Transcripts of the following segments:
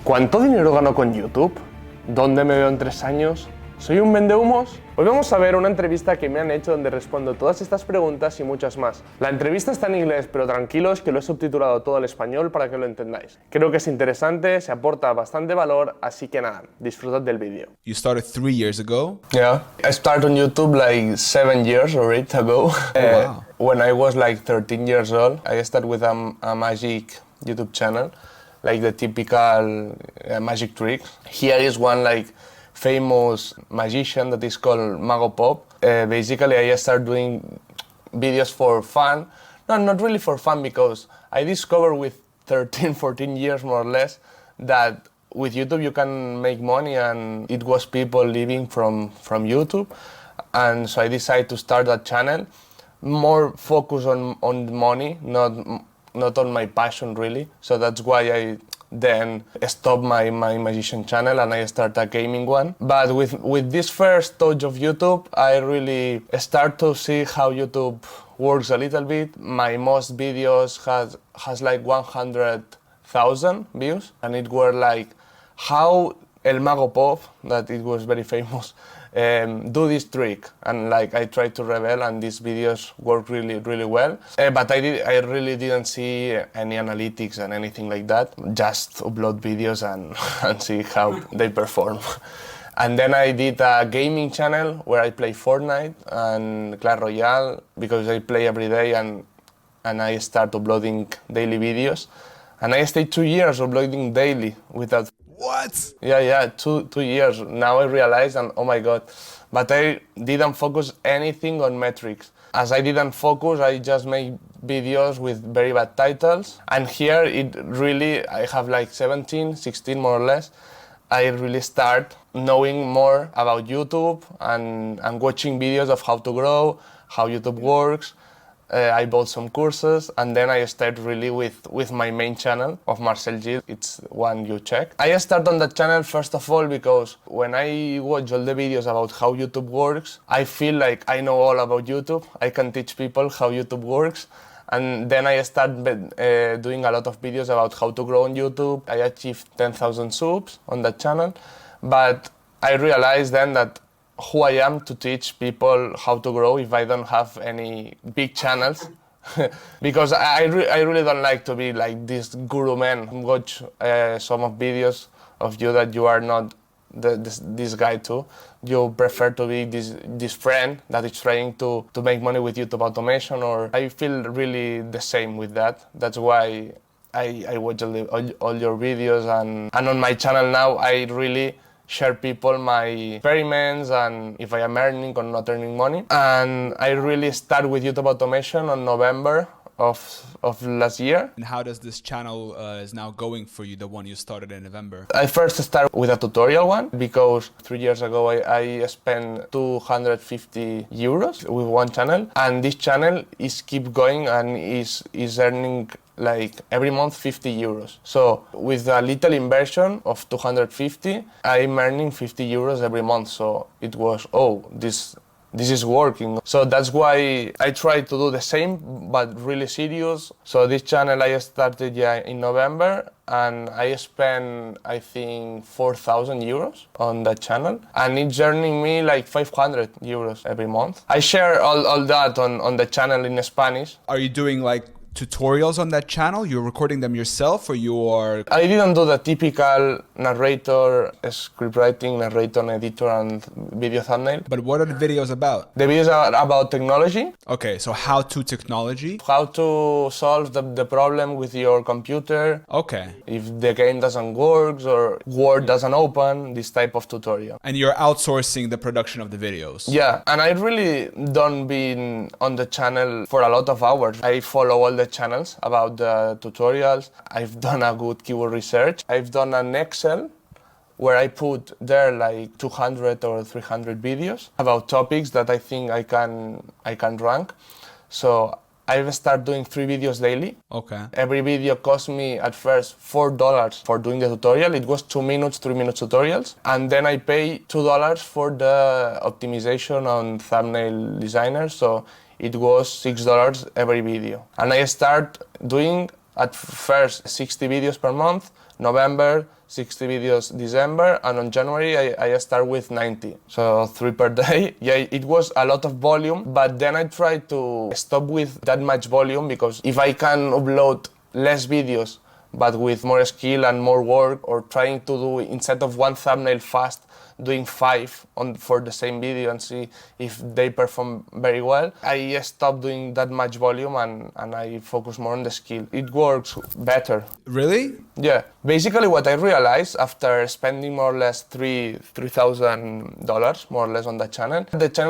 ¿Cuánto dinero gano con YouTube? ¿Dónde me veo en 3 años? ¿Soy un vendehumos? Hoy vamos a ver una entrevista que me han hecho donde respondo todas estas preguntas y muchas más. La entrevista está en inglés, pero tranquilos que lo he subtitulado todo al español para que lo entendáis. Creo que es interesante, se aporta bastante valor, así que nada, disfrutad del vídeo. You started 3 years ago? Yeah, I started on YouTube like 7 years or 8 ago. Wow. When I was like 13 years old, I started with a magic YouTube channel, like the typical magic tricks. Here is one like famous magician that is called Mago Pop. Basically, I started doing videos for fun. No, not really for fun, because I discovered with 13, 14 years more or less that with YouTube you can make money, and it was people living from YouTube. And so I decided to start that channel, more focus on money, not on my passion really. So that's why I then stopped my magician channel and I started a gaming one. But with this first touch of YouTube, I really start to see how YouTube works a little bit. My most videos has like 100,000 views, and it were like how El Mago Pop, that it was very famous, do this trick, and like I tried to reveal, and these videos work really well. But I really didn't see any analytics and anything like that. Just upload videos and see how they perform. And then I did a gaming channel where I play Fortnite and Clash Royale, because I play every day, and I start uploading daily videos. And I stayed 2 years uploading daily without. What? Yeah, two years. Now I realize, and oh my God, but I didn't focus anything on metrics. As I didn't focus, I just made videos with very bad titles. And here it really, I have like 17, 16 more or less. I really start knowing more about YouTube and watching videos of how to grow, how YouTube works. I bought some courses, and then I started really with my main channel of Marcel Gil. It's one you check. I started on that channel first of all because when I watch all the videos about how YouTube works, I feel like I know all about YouTube. I can teach people how YouTube works. And then I started doing a lot of videos about how to grow on YouTube. I achieved 10,000 subs on that channel. But I realized then that who I am to teach people how to grow if I don't have any big channels. Because I really don't like to be like this guru man. Watch some of videos of you that you are not this guy too. You prefer to be this friend that is trying to make money with YouTube automation, or I feel really the same with that. That's why I watch all your videos, and on my channel now I really share people my experiments and if I am earning or not earning money. And I really start with YouTube automation on November of last year. And how does this channel is now going for you, the one you started in November? I first started with a tutorial one because 3 years ago I spent 250 euros with one channel, and this channel is keep going and is earning like every month 50 euros. So with a little inversion of 250, I'm earning 50 euros every month. So it was, this is working. So that's why I try to do the same, but really serious. So this channel I started in November, and I spent, I think, 4,000 euros on that channel, and it's earning me like 500 euros every month. I share all that on the channel in Spanish. Are you doing like tutorials on that channel? You're recording them yourself, or you are? I didn't do the typical narrator, script writing, narrator, editor, and video thumbnail. But what are the videos about? The videos are about technology. Okay, so how to technology? How to solve the problem with your computer. Okay. If the game doesn't work or Word doesn't open, this type of tutorial. And you're outsourcing the production of the videos? Yeah, and I really don't been on the channel for a lot of hours. I follow all the channels about the tutorials. I've done a good keyword research. I've done an Excel where I put there like 200 or 300 videos about topics that I think I can rank. So I've started doing 3 videos daily. Okay. Every video cost me at first $4 for doing the tutorial. It was 2 minutes, 3 minutes tutorials. And then I pay $2 for the optimization on thumbnail designer. So it was $6 every video. And I start doing at first 60 videos per month. November, 60 videos December, and on January I start with 90. So 3 per day. Yeah, it was a lot of volume, but then I tried to stop with that much volume, because if I can upload less videos but with more skill and more work, or trying to do, instead of one thumbnail fast, doing 5 for the same video and see if they perform very well, I stopped doing that much volume and I focus more on the skill. It works better. Really? Yeah. Basically what I realized after spending more or less $3,000 more or less on the channel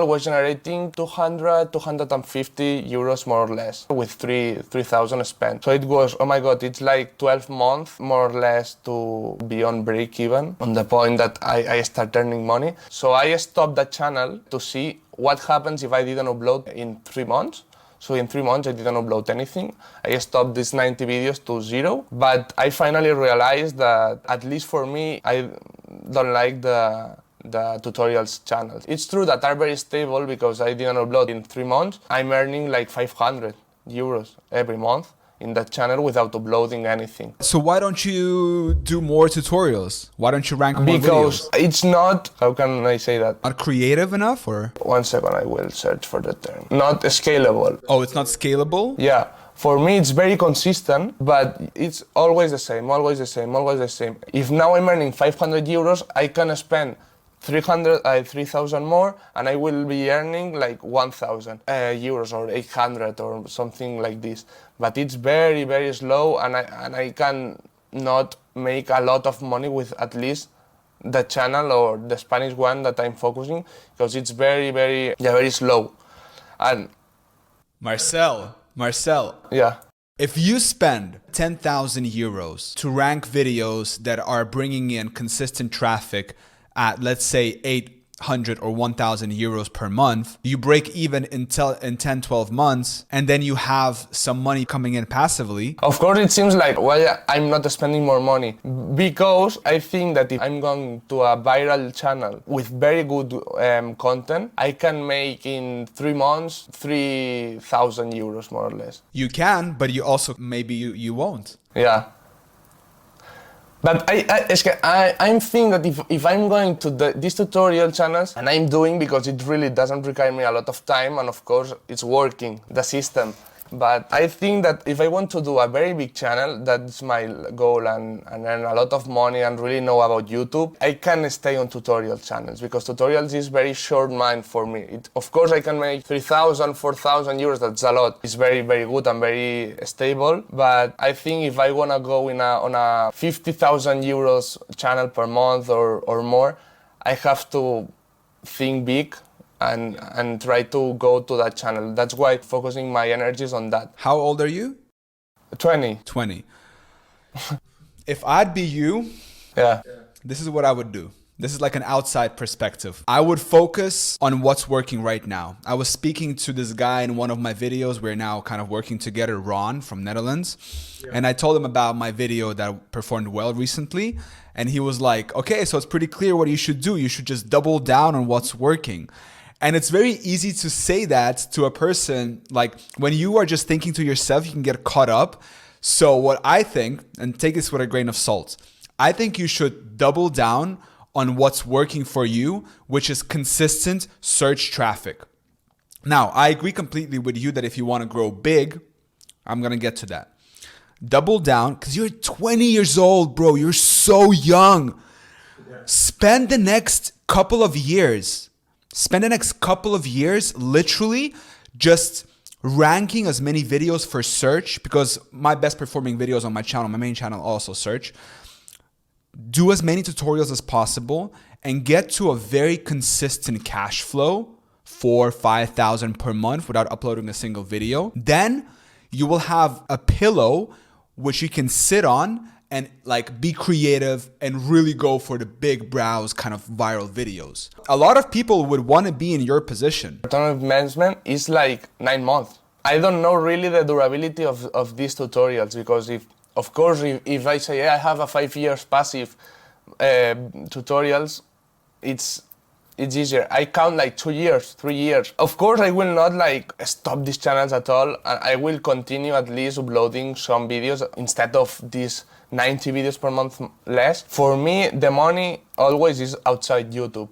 was generating 250 euros more or less with 3,000 spent. So it was, oh my God, it's like 12 months more or less to be on break even, on the point that I start earning money. So I stopped the channel to see what happens if I didn't upload in 3 months. So in 3 months I didn't upload anything. I stopped these 90 videos to 0. But I finally realized that, at least for me, I don't like the tutorials channels. It's true that are very stable, because I didn't upload in 3 months. I'm earning like 500 euros every month in that channel without uploading anything. So why don't you do more tutorials? Why don't you rank more Because videos? it's not, how can I say that? Not creative enough, or? 1 second, I will search for the term. Not scalable. Oh, it's not scalable? Yeah. For me, it's very consistent, but it's always the same, always the same, always the same. If now I'm earning 500 euros, I can spend 3,000 more, and I will be earning like 1,000 euros or 800 or something like this. But it's very, very slow, and I can not make a lot of money with at least the channel or the Spanish one that I'm focusing, because it's very, very, very slow. And Marcel, yeah. if you spend 10,000 euros to rank videos that are bringing in consistent traffic at, let's say, 800 or 1,000 euros per month, you break even in 10, 12 months, and then you have some money coming in passively. Of course, it seems like, well, I'm not spending more money, because I think that if I'm going to a viral channel with very good content, I can make in 3 months 3,000 euros more or less. You can, but you also, maybe you won't. Yeah. But I'm thinking that if I'm going to these tutorial channels, and I'm doing, because it really doesn't require me a lot of time, and of course it's working, the system. But I think that if I want to do a very big channel, that's my goal, and earn a lot of money and really know about YouTube, I can stay on tutorial channels, because tutorials is very short mind for me. Of course I can make 3,000, 4,000 euros, that's a lot. It's very, very good and very stable. But I think if I want to go on a 50,000 euros channel per month or more, I have to think big and try to go to that channel. That's why I'm focusing my energies on that. How old are you? 20. 20. If I'd be you, Yeah. this is what I would do. This is like an outside perspective. I would focus on what's working right now. I was speaking to this guy in one of my videos. We're now kind of working together, Ron from Netherlands. Yeah. And I told him about my video that performed well recently. And he was like, okay, so it's pretty clear what you should do. You should just double down on what's working. And it's very easy to say that to a person, like when you are just thinking to yourself, you can get caught up. So what I think, and take this with a grain of salt, I think you should double down on what's working for you, which is consistent search traffic. Now, I agree completely with you that if you want to grow big, I'm going to get to that. Double down, because you're 20 years old, bro. You're so young. Spend the next couple of years literally just ranking as many videos for search, because my best performing videos on my channel, my main channel, also search. Do as many tutorials as possible and get to a very consistent cash flow, 4,000-5,000 per month without uploading a single video. Then you will have a pillow which you can sit on and like be creative and really go for the big browse kind of viral videos. A lot of people would want to be in your position. Return on investment is like 9 months. I don't know really the durability of these tutorials, because if I say, yeah, I have a 5 years passive tutorials, it's easier. I count like 2 years, 3 years. Of course, I will not like stop these channels at all. I will continue at least uploading some videos instead of these 90 videos per month less. For me, the money always is outside YouTube.